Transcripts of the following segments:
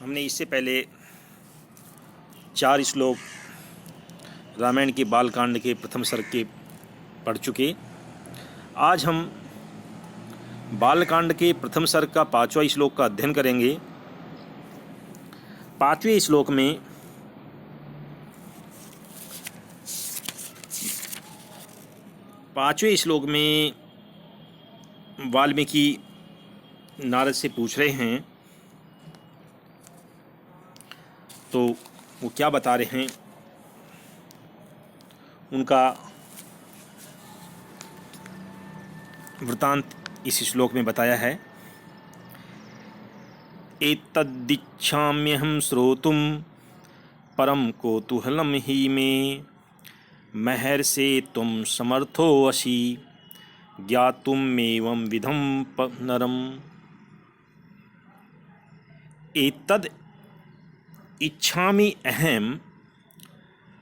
हमने इससे पहले 4 श्लोक रामायण के बालकांड के प्रथम सर्ग के पढ़ चुके। आज हम बालकांड के प्रथम सर्ग का 5वां श्लोक का अध्ययन करेंगे। 5वें श्लोक में वाल्मीकि नारद से पूछ रहे हैं, तो वो क्या बता रहे हैं, उनका वृतांत इस श्लोक में बताया है। एतद्दिच्छाम्यहं श्रोतुं परम कौतूहलं हि मे महर्षे त्वं समर्थोऽसि ज्ञातुमेवं विधं नरम्। एतद् इच्छामि अहं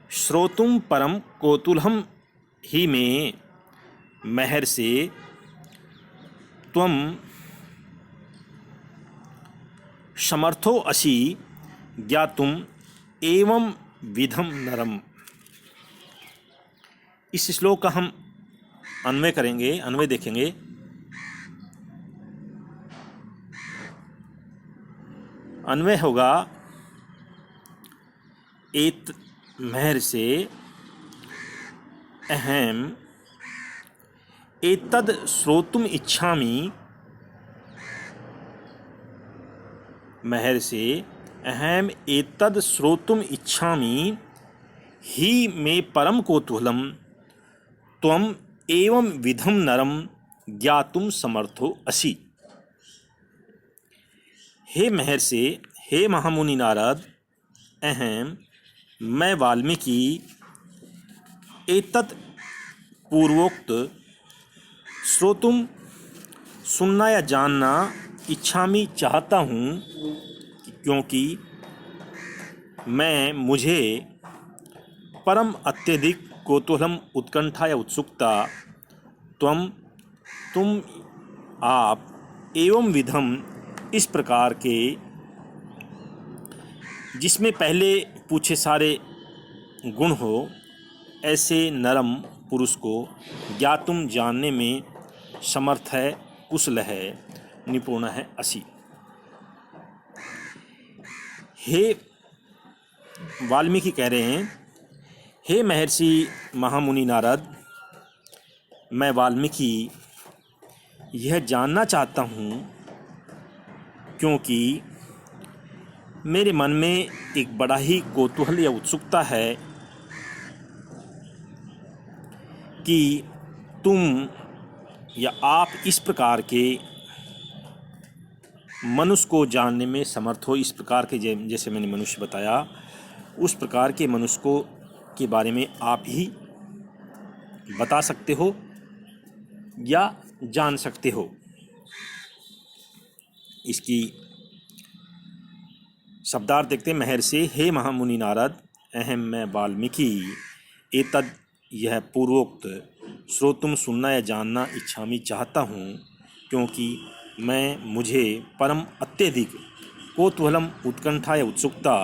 श्रोतुं परम कौतूहलं हि मे महर्षे त्वं समर्थो असि ज्ञातुम एवं विधम नरम। इस श्लोक का हम अन्वय करेंगे, अन्वय देखेंगे। अन्वय होगा एत महर्षे अहम एतद् श्रोतुम इच्छामि महर्षे अहम एतद् श्रोतुम इच्छामि हि मे परम कौतूहलं त्वं एवं विधं नरम ज्ञातुम समर्थो असि। हे महर्षि, हे महामुनि नारद, अहम मैं वाल्मीकि एतत् पूर्वोक्त श्रोतुम सुनना या जानना इच्छामि चाहता हूँ, क्योंकि मुझे परम अत्यधिक कौतूहलम उत्कंठा या उत्सुकता तुम आप एवं विधम इस प्रकार के जिसमें पहले पूछे सारे गुण हो, ऐसे नरम पुरुष को ज्ञातुम जानने में समर्थ है, कुशल है, निपुण है असि। हे वाल्मीकि कह रहे हैं, हे महर्षि महामुनि नारद, मैं वाल्मीकि यह जानना चाहता हूँ, क्योंकि मेरे मन में एक बड़ा ही कौतूहल या उत्सुकता है कि तुम या आप इस प्रकार के मनुष्य को जानने में समर्थ हो। इस प्रकार के जैसे मैंने मनुष्य बताया, उस प्रकार के मनुष्य को के बारे में आप ही बता सकते हो या जान सकते हो। इसकी शब्दार्थ देखते हैं। महर्षि, हे महामुनि नारद, अहम मैं वाल्मीकि एतद यह पूर्वोक्त श्रोतुम सुनना या जानना इच्छामि चाहता हूँ, क्योंकि मुझे परम अत्यधिक कौतूहलम उत्कंठा या उत्सुकता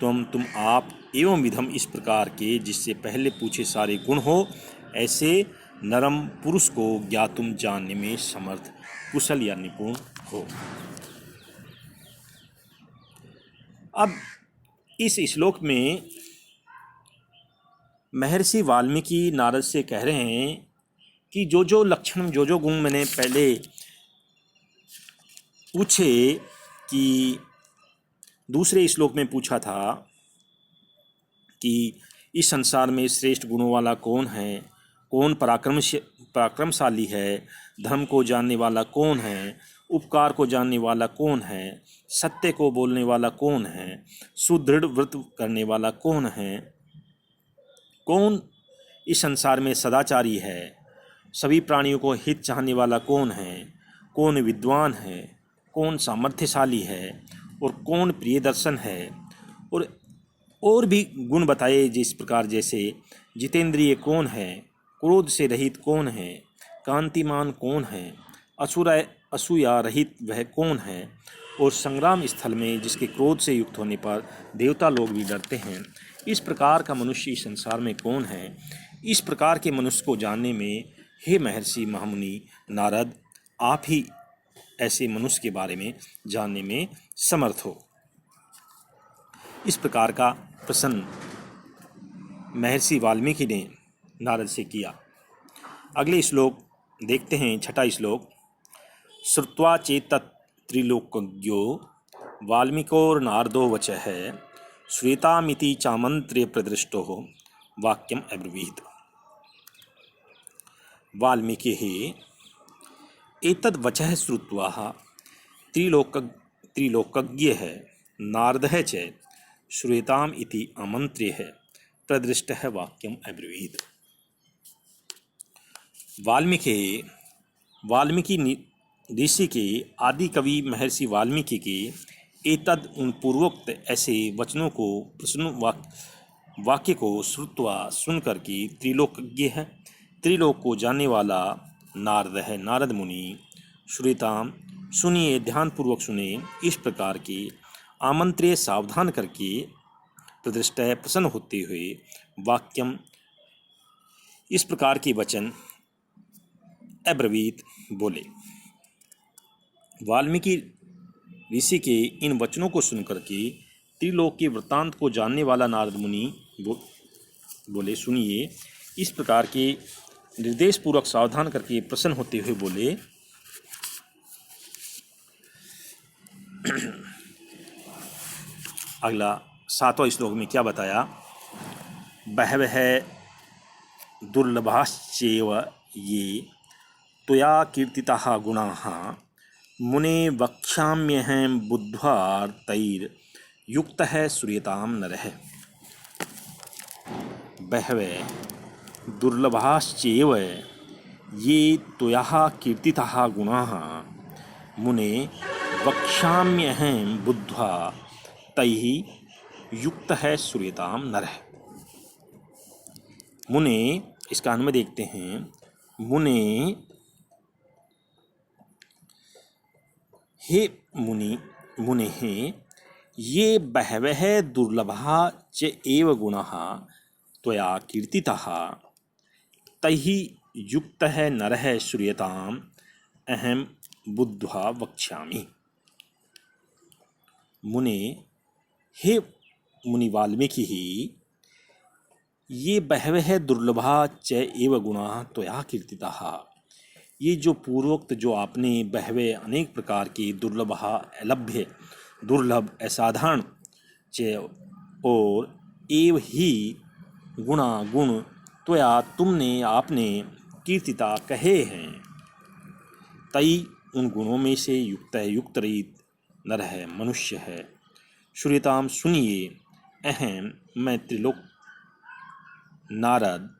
तुम आप एवं विधम इस प्रकार के जिससे पहले पूछे सारे गुण हो, ऐसे नरम पुरुष को ज्ञातुम जानने में समर्थ, कुशल या निपुण हो। अब इस श्लोक में महर्षि वाल्मीकि नारद से कह रहे हैं कि जो लक्षण, जो गुण मैंने पहले पूछे, कि दूसरे श्लोक में पूछा था कि इस संसार में श्रेष्ठ गुणों वाला कौन है, कौन पराक्रमशाली है, धर्म को जानने वाला कौन है, उपकार को जानने वाला कौन है, सत्य को बोलने वाला कौन है, सुदृढ़ व्रत करने वाला कौन है, कौन इस संसार में सदाचारी है, सभी प्राणियों को हित चाहने वाला कौन है, कौन विद्वान है, कौन सामर्थ्यशाली है, और कौन प्रियदर्शन है, और भी गुण बताए जिस प्रकार, जैसे जितेंद्रिय कौन है, क्रोध से रहित कौन है, कांतिमान कौन है, असूया रहित वह कौन है, और संग्राम स्थल में जिसके क्रोध से युक्त होने पर देवता लोग भी डरते हैं, इस प्रकार का मनुष्य इस संसार में कौन है? इस प्रकार के मनुष्य को जानने में हे महर्षि महामुनि नारद, आप ही ऐसे मनुष्य के बारे में जानने में समर्थ हो। इस प्रकार का प्रश्न महर्षि वाल्मीकि ने नारद से किया। अगले श्लोक देखते हैं, छठा श्लोक। श्रुत्वा चेतत् त्रिलोकज्ञो वाल्मीकोर्नारदो वचः श्वेतामिति चामन्त्र्य प्रदृष्टो वाक्यम अब्रवीत्। वाल्मीकिः एतद् वचः श्रुत्वा त्रिलोकज्ञः नारदः च श्वेताम् इति आमन्त्र्य प्रदृष्टः वाक्यम अब्रवीत्। वाल्मीकि ऋषि के आदि कवि महर्षि वाल्मीकि के एतद उन पूर्वोक्त ऐसे वचनों को प्रश्न वाक्य को श्रुत्वा सुनकर के त्रिलोकज्ञ है, त्रिलोक को जानने वाला नारद है, नारद मुनि श्रुताम सुनिए, ध्यानपूर्वक सुने, इस प्रकार के आमंत्रिय सावधान करके प्रदृष्ट प्रसन्न होते हुए वाक्यम इस प्रकार के वचन अब्रवीत बोले। वाल्मीकि ऋषि के इन वचनों को सुनकर के त्रिलोक के वृत्तांत को जानने वाला नारद मुनि बोले, सुनिए, इस प्रकार के निर्देश पूर्वक सावधान करके प्रसन्न होते हुए बोले। अगला 7वां श्लोक में क्या बताया? बहवः दुर्लभाश्चैव ये त्वया कीर्तिताः गुणाः मुने वक्ष्याम्यहं बुद्ध्वार्तैर्युक्तः श्रूयतां नरः। बहवः दुर्लभाश्चैव ये त्वया कीर्तिताः गुणाः मुने वक्ष्याम्यहं बुद्ध्वा तैः युक्तः श्रूयतां नरः। मुने, इसका अनुवाद देखते हैं। मुने, हे मुने ये बहवः दुर्लभा च एव गुणाः त्वया कीर्तिताः तैः युक्तः नरः श्रूयताम् अहं बुद्ध्वा वक्ष्यामि। मुने, हे मुनि वाल्मीकि, ये बहवः दुर्लभा च एव गुणाः त्वया कीर्तिताः, ये जो पूर्वोक्त जो आपने बहवे अनेक प्रकार की दुर्लभा अलभ्य दुर्लभ असाधारण च और एव ही गुणा गुण त्वया तुमने आपने कीर्तिता कहे हैं, तई उन गुणों में से युक्त है, युक्त रहित नर है, मनुष्य है। श्रूयताम सुनिए, अहम मैं त्रिलोक नारद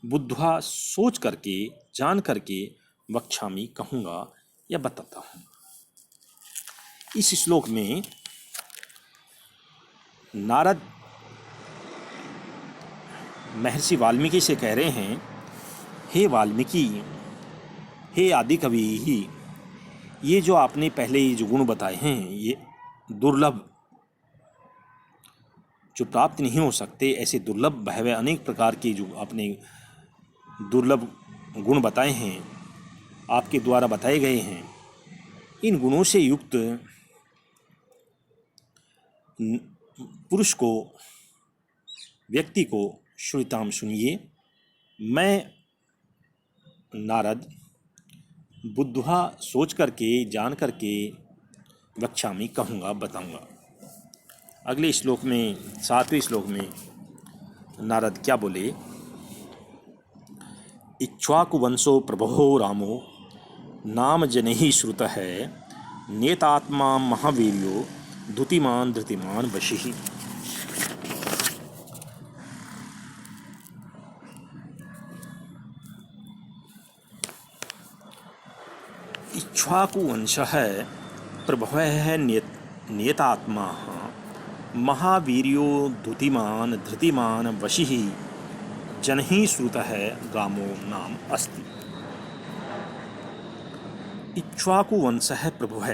बुद्ध्वा सोच करके जान करके वक्ष्यामि कहूँगा या बताता हूँ। इस श्लोक में नारद महर्षि वाल्मीकि से कह रहे हैं, हे वाल्मीकि, हे आदि कवि, ये जो आपने पहले जो गुण बताए हैं, ये दुर्लभ जो प्राप्त नहीं हो सकते, ऐसे दुर्लभ बहवे अनेक प्रकार के जो आपने दुर्लभ गुण बताए हैं, आपके द्वारा बताए गए हैं, इन गुणों से युक्त पुरुष को, व्यक्ति को श्रुताम सुनिए, मैं नारद बुद्ध्वा सोच करके जान करके वक्ष्यामि कहूँगा, बताऊँगा। अगले श्लोक में 7वें श्लोक में नारद क्या बोले? इक्ष्वाकुवंशो प्रभो रामो नाम जनैः श्रुतः नेतात्मा महावीर्यो धृतिमान धृतिमान वशिः। इक्ष्वाकुवंशः प्रभवः नेतात्मा महावीर्यो धृतिमान धृतिमान वशिः जनैः श्रुतः रामो नाम अस्ति। इक्ष्वाकुवंशः प्रभुः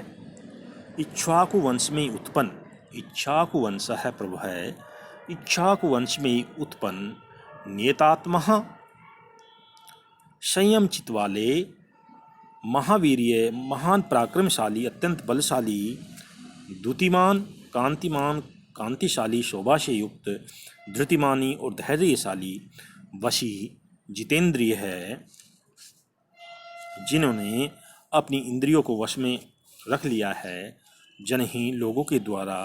इक्ष्वाकु वंश में उत्पन्न, इक्ष्वाकु वंश है प्रभु है, इक्ष्वाकु वंश में उत्पन्न नियतात्मा, संयम चित्त वाले, महावीर्य, महान पराक्रमशाली, अत्यंत बलशाली, द्युतिमान, कांतिमान, कांतिशाली, शोभा से युक्त, धृतिमानी और धैर्यशाली, वशी, जितेंद्रिय है, जिन्होंने अपनी इंद्रियों को वश में रख लिया है, जन ही लोगों के द्वारा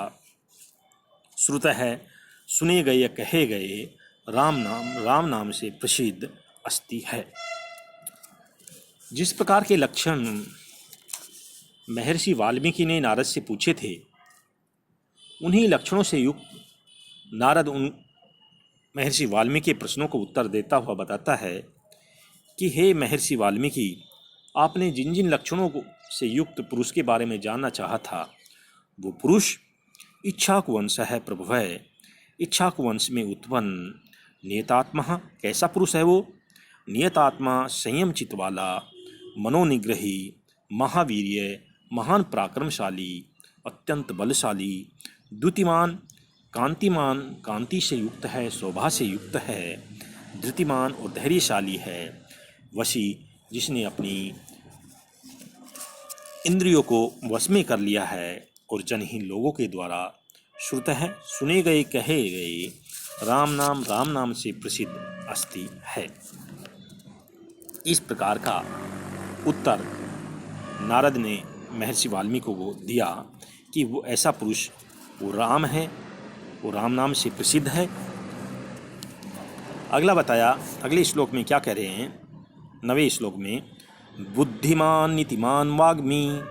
श्रुत है, सुने गए या कहे गए राम नाम से प्रसिद्ध अस्ति है। जिस प्रकार के लक्षण महर्षि वाल्मीकि ने नारद से पूछे थे, उन्हीं लक्षणों से युक्त नारद उन महर्षि वाल्मीकि के प्रश्नों को उत्तर देता हुआ बताता है कि हे महर्षि वाल्मीकि, आपने जिन जिन लक्षणों से युक्त पुरुष के बारे में जानना चाहा था, वो पुरुष इक्ष्वाकु वंश है प्रभु है। इक्ष्वाकु वंश में उत्पन्न नियतात्मा, कैसा पुरुष है वो? नियतात्मा, संयम चित्त वाला, मनोनिग्रही, महावीर्य, महान पराक्रमशाली, अत्यंत बलशाली, द्युतिमान, कांतिमान, कांति से युक्त है, शोभा से युक्त है, धृतिमान और धैर्यशाली है, वशी, जिसने अपनी इंद्रियों को वश में कर लिया है और जनहीन लोगों के द्वारा श्रुत है, सुने गए कहे गए राम नाम से प्रसिद्ध अस्ति है। इस प्रकार का उत्तर नारद ने महर्षि वाल्मीकि को दिया कि वो ऐसा पुरुष वो राम है, वो राम नाम से प्रसिद्ध है। अगला बताया, अगले श्लोक में क्या कह रहे हैं? 9वें श्लोक में, बुद्धिमान नीतिमान वाग्मी,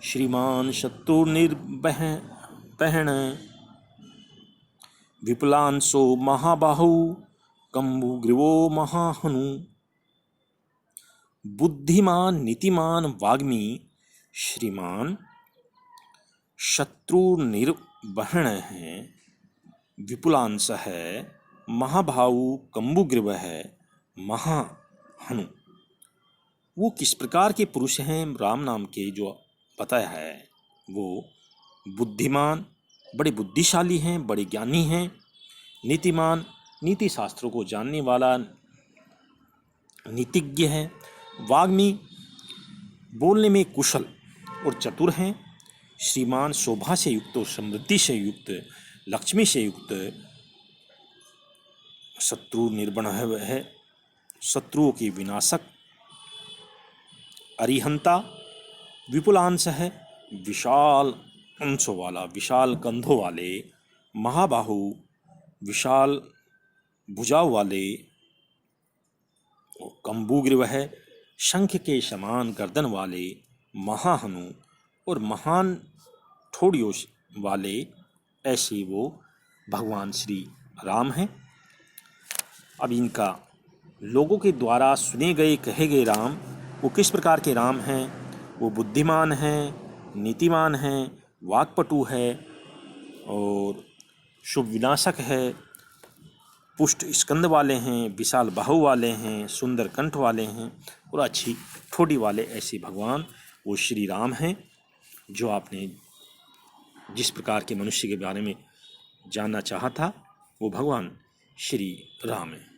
श्रीमान शत्रुर्निर्वहण, विपुलांशो महाबाहु, कंबुग्रीवो महाहनु। बुद्धिमान नीतिमान वाग्मी, श्रीमान शत्रुर्निर्वहण है, विपुलांश है, महाभाऊ, कंबुग्रीव है, महाहनु। वो किस प्रकार के पुरुष हैं राम नाम के जो बताया है? वो बुद्धिमान, बड़े बुद्धिशाली हैं, बड़े ज्ञानी हैं, नीतिमान, नीति शास्त्रों को जानने वाला नीतिज्ञ है, वाग्मी, बोलने में कुशल और चतुर हैं, श्रीमान, शोभा से युक्त और समृद्धि से युक्त, लक्ष्मी से युक्त, शत्रु निर्वण है, शत्रुओं की विनाशक, अरिहंता, विपुलांश है, विशाल अंशों वाला, विशाल कंधों वाले, महाबाहु, विशाल भुजाओं वाले, कंबुग्रीव है, शंख के समान गर्दन वाले, महाहनु और महान ठोड़ियों वाले, ऐसे वो भगवान श्री राम हैं। अब इनका लोगों के द्वारा सुने गए कहे गए राम, वो किस प्रकार के राम हैं? वो बुद्धिमान हैं, नीतिमान हैं, वाक्पटु है और शुभ विनाशक है, पुष्ट स्कंद वाले हैं, विशाल बाहु वाले हैं, सुंदर कंठ वाले हैं और अच्छी ठोड़ी वाले, ऐसे भगवान वो श्री राम हैं जो आपने जिस प्रकार के मनुष्य के बारे में जानना चाहा था, वो भगवान श्री राम है।